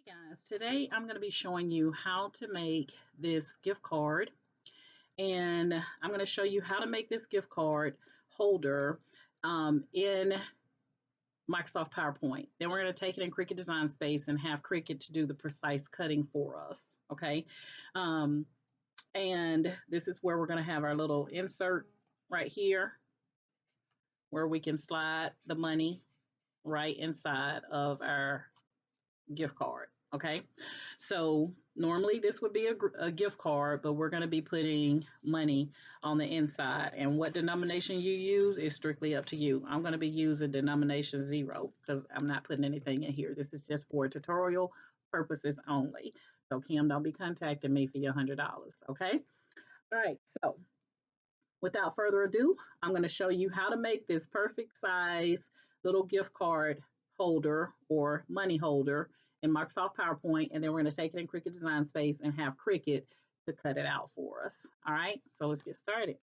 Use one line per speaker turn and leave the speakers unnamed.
Guys, today I'm going to be showing you how to make this gift card, and I'm going to show you how to make this gift card holder in Microsoft PowerPoint. Then we're going to take it in Cricut Design Space and have Cricut to do the precise cutting for us. Okay, um, and this is where we're going to have our little insert right here where we can slide the money right inside of our gift card. Okay, so normally this would be a gift card, but we're going to be putting money on the inside. And what denomination you use is strictly up to you. I'm going to be using denomination 0 because I'm not putting anything in here. This is just for tutorial purposes only. So Kim, don't be contacting me for your $100. Okay. All right. So without further ado, I'm going to show you how to make this perfect size little gift card holder or money holder in Microsoft PowerPoint, and then we're going to take it in Cricut Design Space and have Cricut to cut it out for us. All right, so let's get started.